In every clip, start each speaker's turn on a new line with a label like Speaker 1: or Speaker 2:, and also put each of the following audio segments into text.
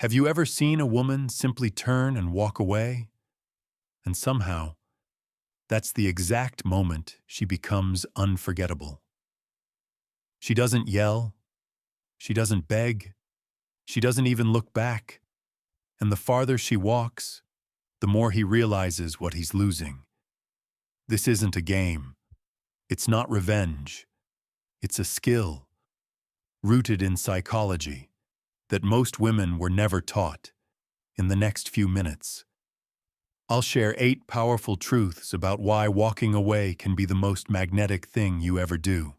Speaker 1: Have you ever seen a woman simply turn and walk away? And somehow, that's the exact moment she becomes unforgettable. She doesn't yell, she doesn't beg, she doesn't even look back. And the farther she walks, the more he realizes what he's losing. This isn't a game. It's not revenge. It's a skill, rooted in psychology, that most women were never taught. In the next few minutes, I'll share 8 powerful truths about why walking away can be the most magnetic thing you ever do,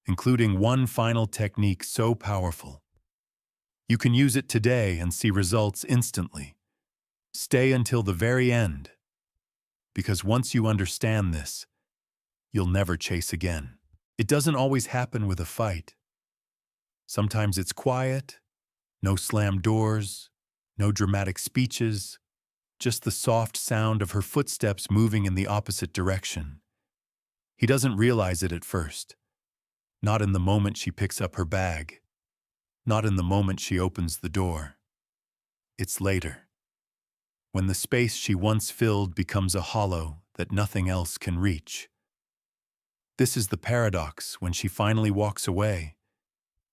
Speaker 1: including one final technique so powerful. You can use it today and see results instantly. Stay until the very end, because once you understand this, you'll never chase again. It doesn't always happen with a fight. Sometimes it's quiet, no slammed doors, no dramatic speeches, just the soft sound of her footsteps moving in the opposite direction. He doesn't realize it at first. Not in the moment she picks up her bag. Not in the moment she opens the door. It's later, when the space she once filled becomes a hollow that nothing else can reach. This is the paradox when she finally walks away.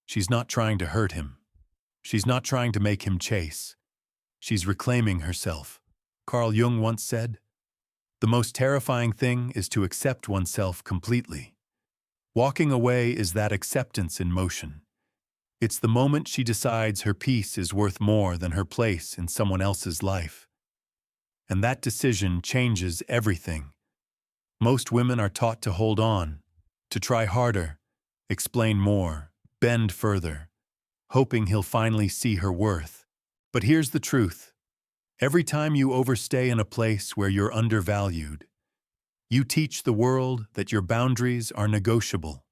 Speaker 1: She's not trying to hurt him. She's not trying to make him chase. She's reclaiming herself. Carl Jung once said, "The most terrifying thing is to accept oneself completely." Walking away is that acceptance in motion. It's the moment she decides her peace is worth more than her place in someone else's life. And that decision changes everything. Most women are taught to hold on, to try harder, explain more, bend further, hoping he'll finally see her worth. But here's the truth. Every time you overstay in a place where you're undervalued, you teach the world that your boundaries are negotiable.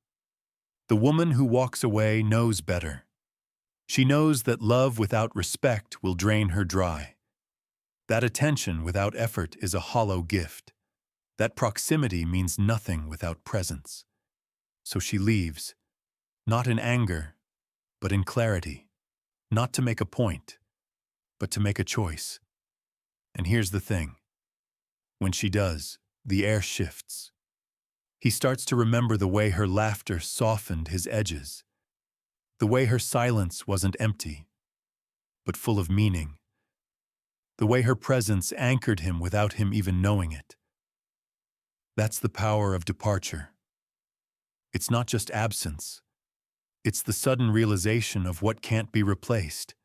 Speaker 1: The woman who walks away knows better. She knows that love without respect will drain her dry. That attention without effort is a hollow gift. That proximity means nothing without presence. So she leaves, not in anger, but in clarity, not to make a point, but to make a choice. And here's the thing. When she does, the air shifts. He starts to remember the way her laughter softened his edges, the way her silence wasn't empty, but full of meaning, the way her presence anchored him without him even knowing it. That's the power of departure. It's not just absence. It's the sudden realization of what can't be replaced.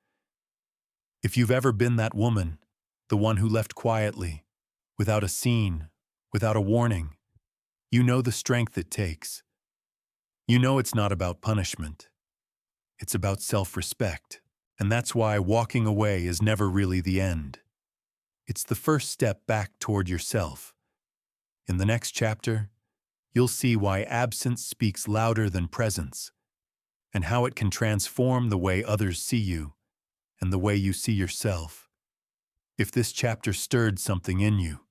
Speaker 1: If you've ever been that woman, the one who left quietly, without a scene, without a warning, you know the strength it takes. You know it's not about punishment. It's about self-respect. And that's why walking away is never really the end. It's the first step back toward yourself. In the next chapter, you'll see why absence speaks louder than presence, and how it can transform the way others see you and the way you see yourself. If this chapter stirred something in you,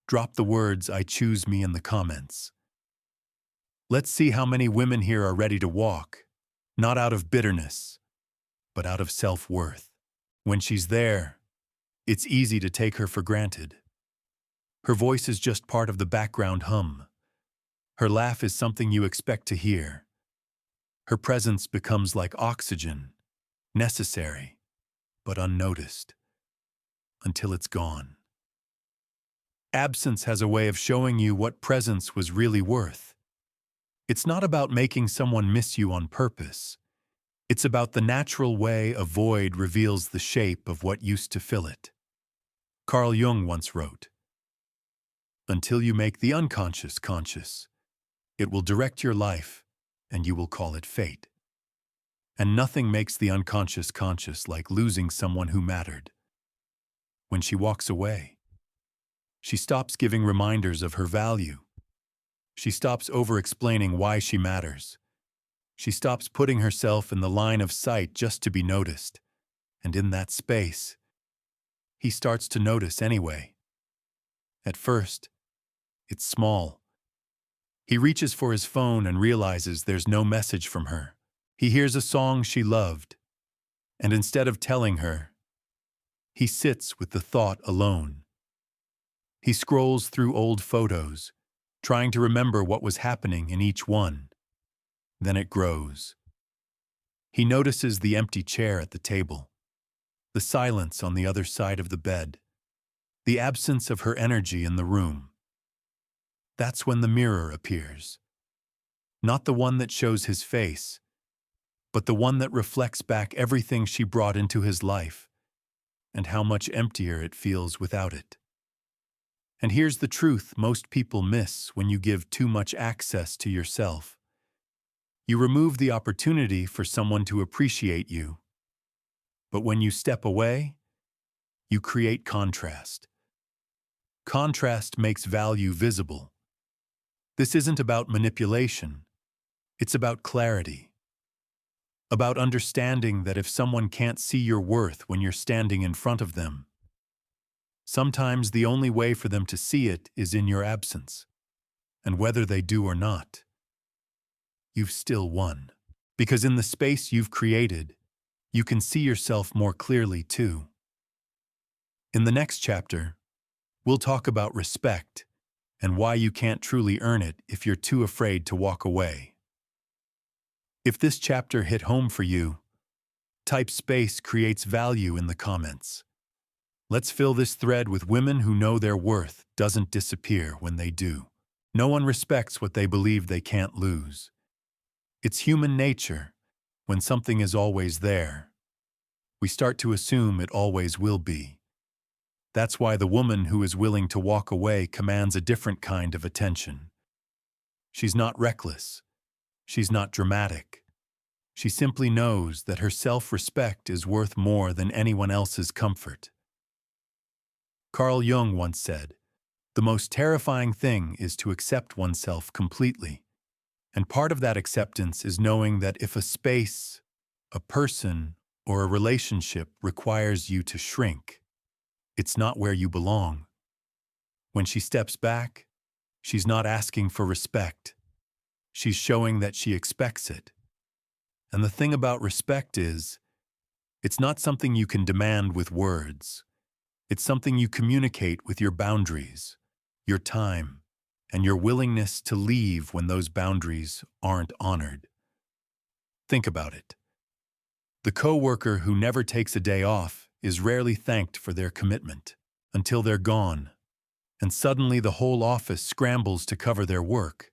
Speaker 1: drop the words "I choose me" in the comments. Let's see how many women here are ready to walk, not out of bitterness, but out of self-worth. When she's there, it's easy to take her for granted. Her voice is just part of the background hum. Her laugh is something you expect to hear. Her presence becomes like oxygen, necessary, but unnoticed, until it's gone. Absence has a way of showing you what presence was really worth. It's not about making someone miss you on purpose. It's about the natural way a void reveals the shape of what used to fill it. Carl Jung once wrote, "Until you make the unconscious conscious, it will direct your life, and you will call it fate." And nothing makes the unconscious conscious like losing someone who mattered. When she walks away, she stops giving reminders of her value. She stops over-explaining why she matters. She stops putting herself in the line of sight just to be noticed. And in that space, he starts to notice anyway. At first, it's small. He reaches for his phone and realizes there's no message from her. He hears a song she loved, And instead of telling her, he sits with the thought alone. He scrolls through old photos, trying to remember what was happening in each one. Then it grows. He notices the empty chair at the table, the silence on the other side of the bed, the absence of her energy in the room. That's when the mirror appears. Not the one that shows his face, but the one that reflects back everything she brought into his life, and how much emptier it feels without it. And here's the truth most people miss when you give too much access to yourself. You remove the opportunity for someone to appreciate you. But when you step away, you create contrast. Contrast makes value visible. This isn't about manipulation. It's about clarity. About understanding that if someone can't see your worth when you're standing in front of them, sometimes the only way for them to see it is in your absence. And whether they do or not, you've still won. Because in the space you've created, you can see yourself more clearly too. In the next chapter, we'll talk about respect and why you can't truly earn it if you're too afraid to walk away. If this chapter hit home for you, type space creates value in the comments. Let's fill this thread with women who know their worth doesn't disappear when they do. No one respects what they believe they can't lose. It's human nature. When something is always there, we start to assume it always will be. That's why the woman who is willing to walk away commands a different kind of attention. She's not reckless. She's not dramatic. She simply knows that her self-respect is worth more than anyone else's comfort. Carl Jung once said, "The most terrifying thing is to accept oneself completely." And part of that acceptance is knowing that if a space, a person, or a relationship requires you to shrink, it's not where you belong. When she steps back, she's not asking for respect. She's showing that she expects it. And the thing about respect is, it's not something you can demand with words. It's something you communicate with your boundaries, your time, and your willingness to leave when those boundaries aren't honored. Think about it. The coworker who never takes a day off is rarely thanked for their commitment until they're gone, and suddenly the whole office scrambles to cover their work.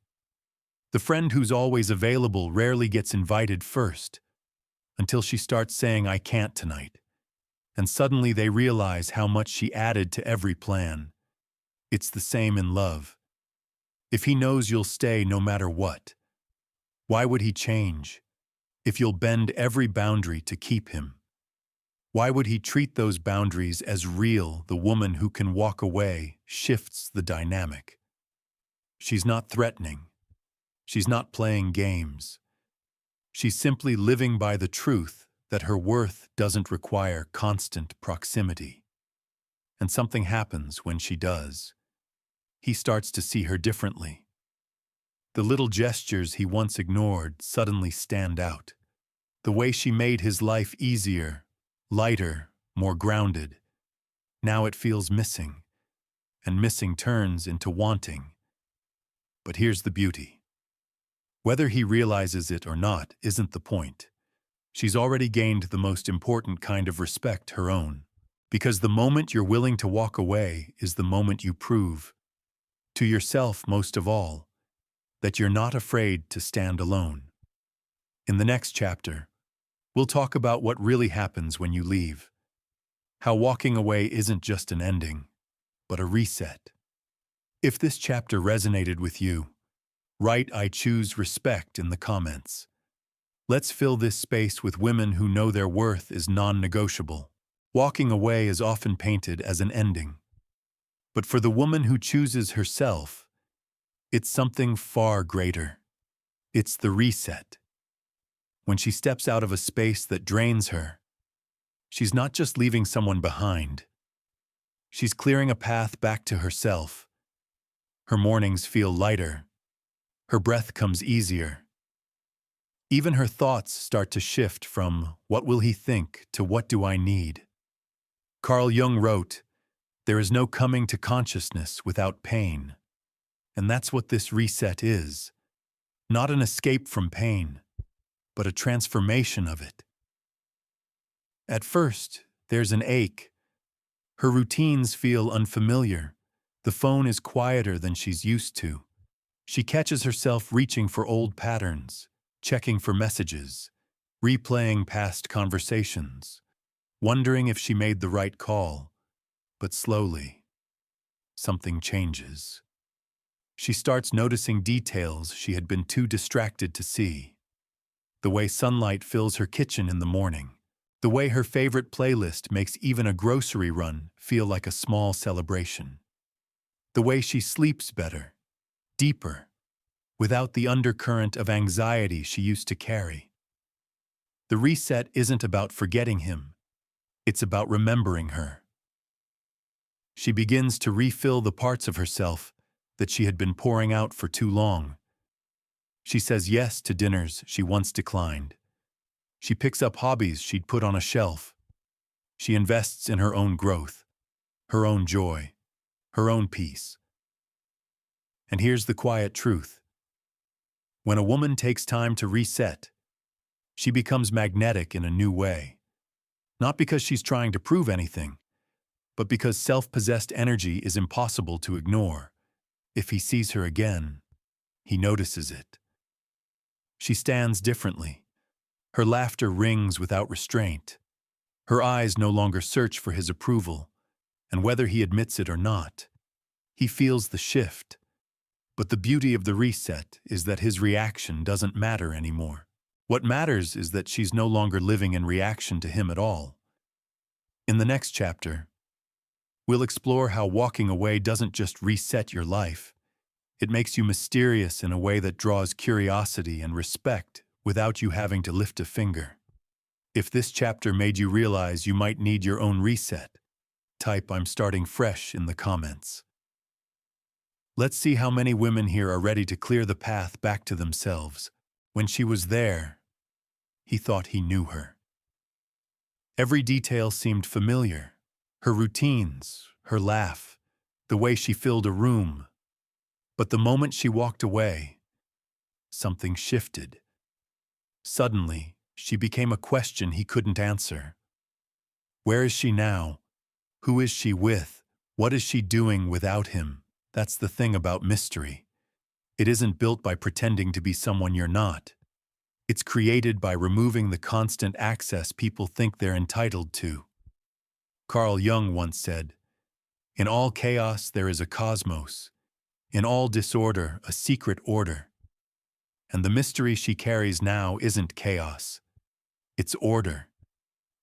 Speaker 1: The friend who's always available rarely gets invited first until she starts saying, "I can't tonight," and suddenly they realize how much she added to every plan. It's the same in love. If he knows you'll stay no matter what, why would he change? If you'll bend every boundary to keep him, why would he treat those boundaries as real? The woman who can walk away shifts the dynamic. She's not threatening. She's not playing games. She's simply living by the truth that her worth doesn't require constant proximity. And something happens when she does. He starts to see her differently. The little gestures he once ignored suddenly stand out. The way she made his life easier, lighter, more grounded. Now it feels missing, and missing turns into wanting. But here's the beauty. Whether he realizes it or not isn't the point. She's already gained the most important kind of respect, her own. Because the moment you're willing to walk away is the moment you prove, to yourself most of all, that you're not afraid to stand alone. In the next chapter, we'll talk about what really happens when you leave. How walking away isn't just an ending, but a reset. If this chapter resonated with you, write "I choose respect" in the comments. Let's fill this space with women who know their worth is non-negotiable. Walking away is often painted as an ending. But for the woman who chooses herself, it's something far greater. It's the reset. When she steps out of a space that drains her, she's not just leaving someone behind. She's clearing a path back to herself. Her mornings feel lighter. Her breath comes easier. Even her thoughts start to shift from "what will he think" to "what do I need?" Carl Jung wrote, "There is no coming to consciousness without pain." And that's what this reset is. Not an escape from pain, but a transformation of it. At first, there's an ache. Her routines feel unfamiliar. The phone is quieter than she's used to. She catches herself reaching for old patterns, checking for messages, replaying past conversations, wondering if she made the right call. But slowly, something changes. She starts noticing details she had been too distracted to see. The way sunlight fills her kitchen in the morning. The way her favorite playlist makes even a grocery run feel like a small celebration. The way she sleeps better, deeper, without the undercurrent of anxiety she used to carry. The reset isn't about forgetting him. It's about remembering her. She begins to refill the parts of herself that she had been pouring out for too long. She says yes to dinners she once declined. She picks up hobbies she'd put on a shelf. She invests in her own growth, her own joy, her own peace. And here's the quiet truth. When a woman takes time to reset, she becomes magnetic in a new way. Not because she's trying to prove anything, but because self-possessed energy is impossible to ignore. If he sees her again, he notices it. She stands differently. Her laughter rings without restraint. Her eyes no longer search for his approval, and whether he admits it or not, he feels the shift. But the beauty of the reset is that his reaction doesn't matter anymore. What matters is that she's no longer living in reaction to him at all. In the next chapter, we'll explore how walking away doesn't just reset your life. It makes you mysterious in a way that draws curiosity and respect without you having to lift a finger. If this chapter made you realize you might need your own reset, type "I'm starting fresh" in the comments. Let's see how many women here are ready to clear the path back to themselves. When she was there, he thought he knew her. Every detail seemed familiar. Her routines, her laugh, the way she filled a room. But the moment she walked away, something shifted. Suddenly, she became a question he couldn't answer. Where is she now? Who is she with? What is she doing without him? That's the thing about mystery. It isn't built by pretending to be someone you're not. It's created by removing the constant access people think they're entitled to. Carl Jung once said, "In all chaos there is a cosmos. In all disorder, a secret order." And the mystery she carries now isn't chaos. It's order.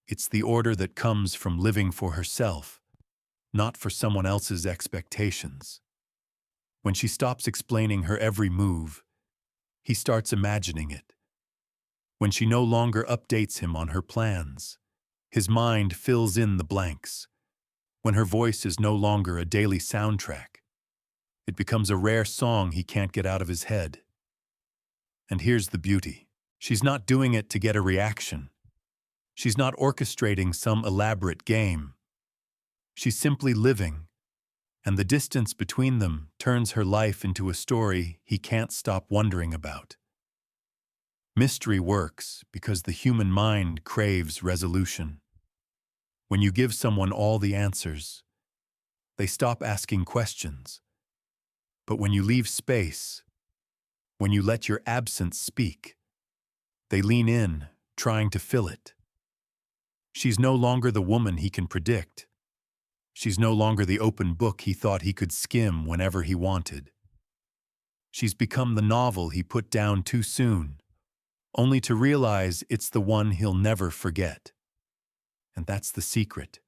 Speaker 1: It's the order that comes from living for herself, not for someone else's expectations. When she stops explaining her every move, he starts imagining it. When she no longer updates him on her plans, his mind fills in the blanks. When her voice is no longer a daily soundtrack, it becomes a rare song he can't get out of his head. And here's the beauty. She's not doing it to get a reaction. She's not orchestrating some elaborate game. She's simply living, and the distance between them turns her life into a story he can't stop wondering about. Mystery works because the human mind craves resolution. When you give someone all the answers, they stop asking questions. But when you leave space, when you let your absence speak, they lean in, trying to fill it. She's no longer the woman he can predict. She's no longer the open book he thought he could skim whenever he wanted. She's become the novel he put down too soon, only to realize it's the one he'll never forget. And that's the secret.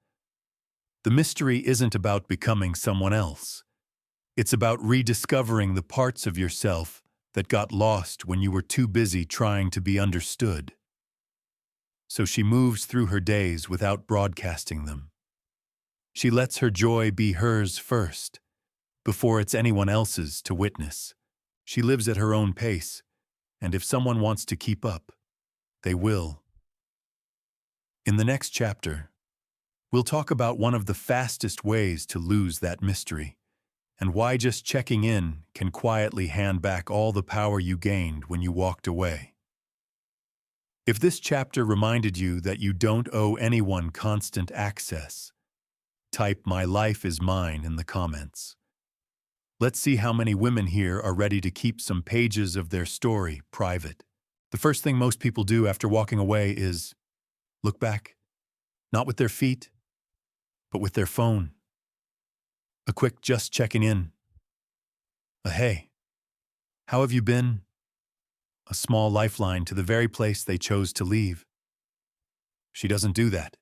Speaker 1: The mystery isn't about becoming someone else. It's about rediscovering the parts of yourself that got lost when you were too busy trying to be understood. So she moves through her days without broadcasting them. She lets her joy be hers first, before it's anyone else's to witness. She lives at her own pace, And if someone wants to keep up, they will. In the next chapter, we'll talk about one of the fastest ways to lose that mystery, and why just checking in can quietly hand back all the power you gained when you walked away. If this chapter reminded you that you don't owe anyone constant access, type "My life is mine" in the comments. Let's see how many women here are ready to keep some pages of their story private. The first thing most people do after walking away is look back, not with their feet, but with their phone. A quick just checking in. A "Hey, how have you been?" A small lifeline to the very place they chose to leave. She doesn't do that.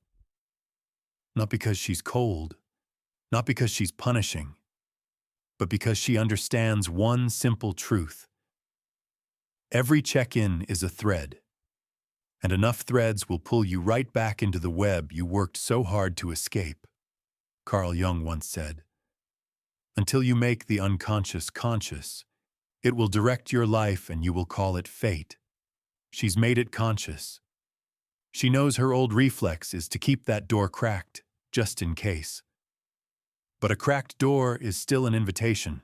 Speaker 1: Not because she's cold, not because she's punishing, but because she understands one simple truth. Every check-in is a thread, and enough threads will pull you right back into the web you worked so hard to escape. Carl Jung once said, "Until you make the unconscious conscious, it will direct your life and you will call it fate." She's made it conscious. She knows her old reflex is to keep that door cracked, just in case. But a cracked door is still an invitation.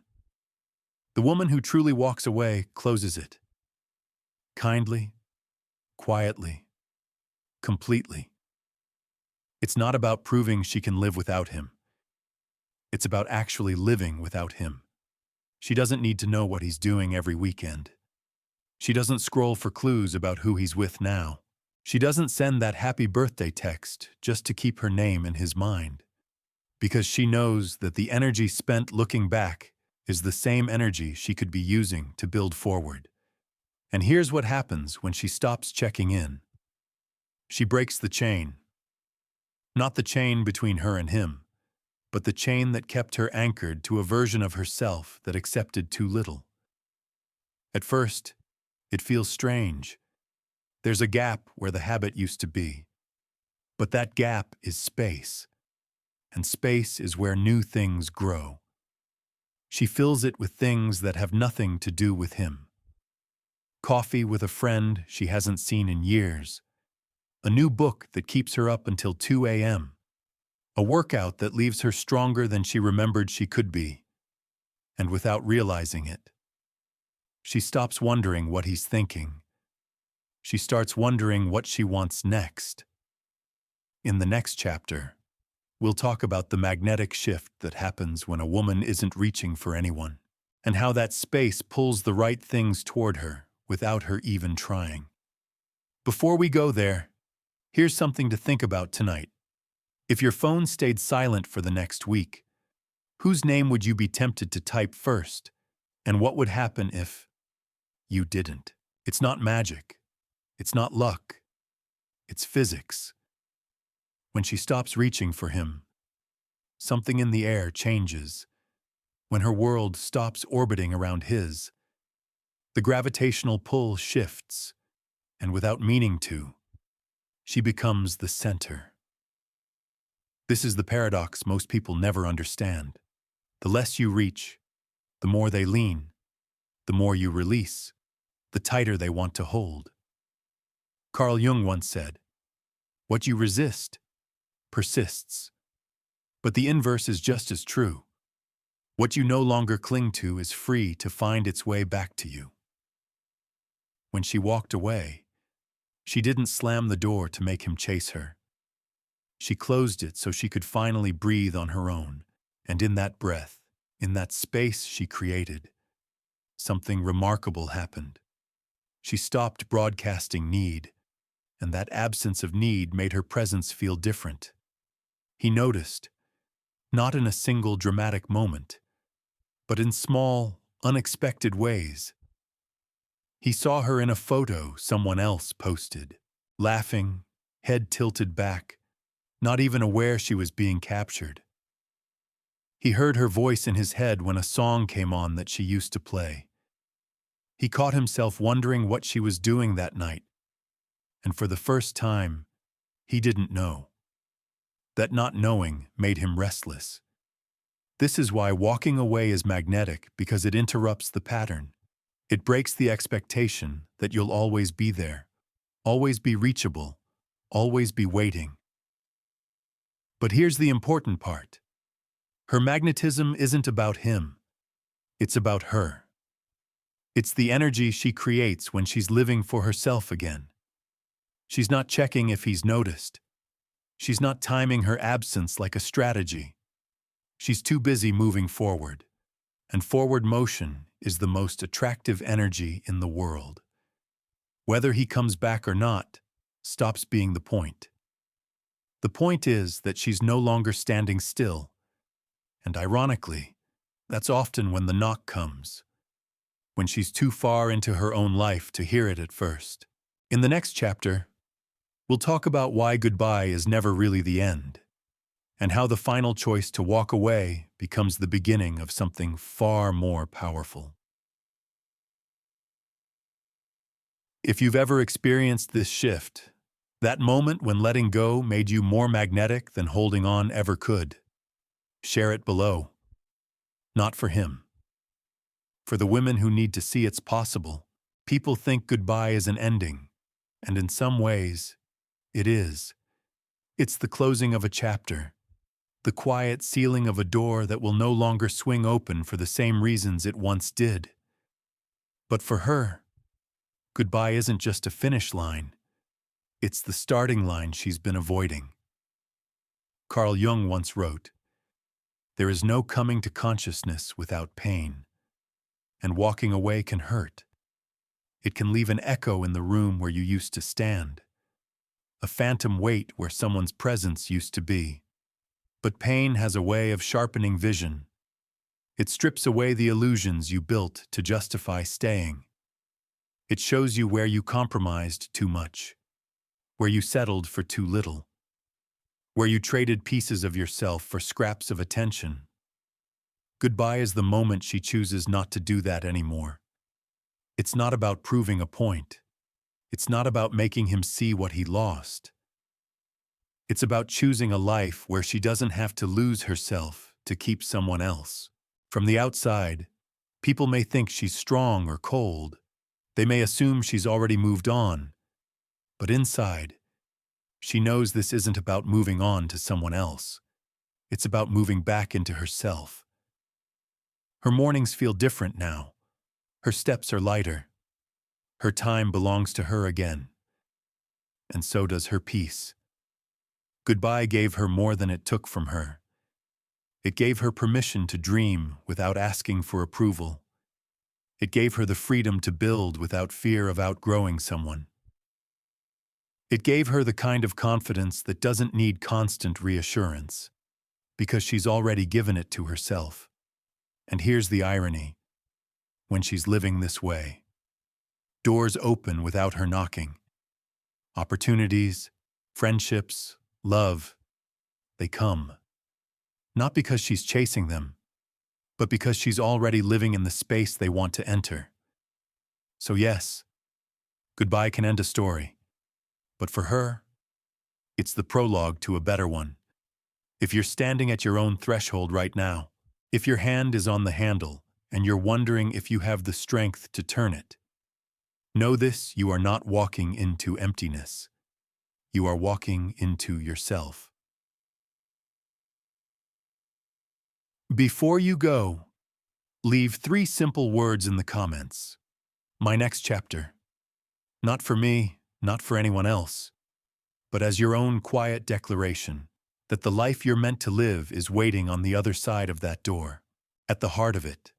Speaker 1: The woman who truly walks away closes it. Kindly, quietly, completely. It's not about proving she can live without him. It's about actually living without him. She doesn't need to know what he's doing every weekend. She doesn't scroll for clues about who he's with now. She doesn't send that happy birthday text just to keep her name in his mind. Because she knows that the energy spent looking back is the same energy she could be using to build forward. And here's what happens when she stops checking in. She breaks the chain. Not the chain between her and him, but the chain that kept her anchored to a version of herself that accepted too little. At first, it feels strange. There's a gap where the habit used to be. But that gap is space. And space is where new things grow. She fills it with things that have nothing to do with him. Coffee with a friend she hasn't seen in years. A new book that keeps her up until 2 a.m. A workout that leaves her stronger than she remembered she could be. And without realizing it, she stops wondering what he's thinking. She starts wondering what she wants next. In the next chapter, we'll talk about the magnetic shift that happens when a woman isn't reaching for anyone, and how that space pulls the right things toward her without her even trying. Before we go there, here's something to think about tonight. If your phone stayed silent for the next week, whose name would you be tempted to type first? And what would happen if you didn't? It's not magic. It's not luck. It's physics. When she stops reaching for him, something in the air changes. When her world stops orbiting around his, the gravitational pull shifts, and without meaning to, she becomes the center. This is the paradox most people never understand. The less you reach, the more they lean. The more you release, the tighter they want to hold. Carl Jung once said, "What you resist persists." But the inverse is just as true. What you no longer cling to is free to find its way back to you. When she walked away, she didn't slam the door to make him chase her. She closed it so she could finally breathe on her own, and in that breath, in that space she created, something remarkable happened. She stopped broadcasting need, and that absence of need made her presence feel different. He noticed, not in a single dramatic moment, but in small, unexpected ways. He saw her in a photo someone else posted, laughing, head tilted back, not even aware she was being captured. He heard her voice in his head when a song came on that she used to play. He caught himself wondering what she was doing that night, and for the first time, he didn't know. That not knowing made him restless. This is why walking away is magnetic, because it interrupts the pattern. It breaks the expectation that you'll always be there, always be reachable, always be waiting. But here's the important part. Her magnetism isn't about him. It's about her. It's the energy she creates when she's living for herself again. She's not checking if he's noticed. She's not timing her absence like a strategy. She's too busy moving forward. And forward motion is the most attractive energy in the world. Whether he comes back or not stops being the point. The point is that she's no longer standing still. And ironically, that's often when the knock comes, when she's too far into her own life to hear it at first. In the next chapter, we'll talk about why goodbye is never really the end, and how the final choice to walk away becomes the beginning of something far more powerful. If you've ever experienced this shift, that moment when letting go made you more magnetic than holding on ever could, share it below. Not for him. For the women who need to see it's possible. People think goodbye is an ending, and in some ways, it is. It's the closing of a chapter, the quiet sealing of a door that will no longer swing open for the same reasons it once did. But for her, goodbye isn't just a finish line. It's the starting line she's been avoiding. Carl Jung once wrote, "There is no coming to consciousness without pain, and walking away can hurt. It can leave an echo in the room where you used to stand, a phantom weight where someone's presence used to be. But pain has a way of sharpening vision. It strips away the illusions you built to justify staying. It shows you where you compromised too much, where you settled for too little, where you traded pieces of yourself for scraps of attention. Goodbye is the moment she chooses not to do that anymore. It's not about proving a point. It's not about making him see what he lost. It's about choosing a life where she doesn't have to lose herself to keep someone else. From the outside, people may think she's strong or cold. They may assume she's already moved on. But inside, she knows this isn't about moving on to someone else. It's about moving back into herself. Her mornings feel different now. Her steps are lighter. Her time belongs to her again. And so does her peace. Goodbye gave her more than it took from her. It gave her permission to dream without asking for approval. It gave her the freedom to build without fear of outgrowing someone. It gave her the kind of confidence that doesn't need constant reassurance, because she's already given it to herself. And here's the irony. When she's living this way, doors open without her knocking. Opportunities, friendships, love, they come. Not because she's chasing them, but because she's already living in the space they want to enter. So yes, goodbye can end a story. But for her, it's the prologue to a better one. If you're standing at your own threshold right now, if your hand is on the handle and you're wondering if you have the strength to turn it, know this: you are not walking into emptiness. You are walking into yourself. Before you go, leave 3 simple words in the comments. My next chapter. Not for me, not for anyone else, but as your own quiet declaration that the life you're meant to live is waiting on the other side of that door. At the heart of it,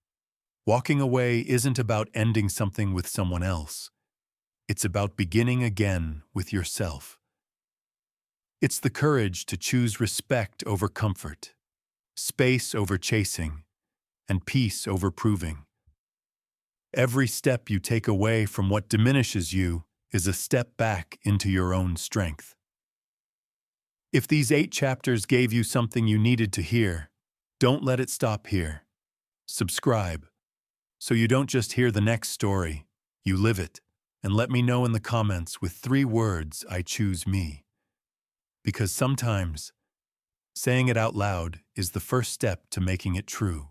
Speaker 1: walking away isn't about ending something with someone else. It's about beginning again with yourself. It's the courage to choose respect over comfort, space over chasing, and peace over proving. Every step you take away from what diminishes you is a step back into your own strength. If these 8 chapters gave you something you needed to hear, don't let it stop here. Subscribe, so you don't just hear the next story, you live it, and let me know in the comments with 3 words: I choose me. Because sometimes, saying it out loud is the first step to making it true.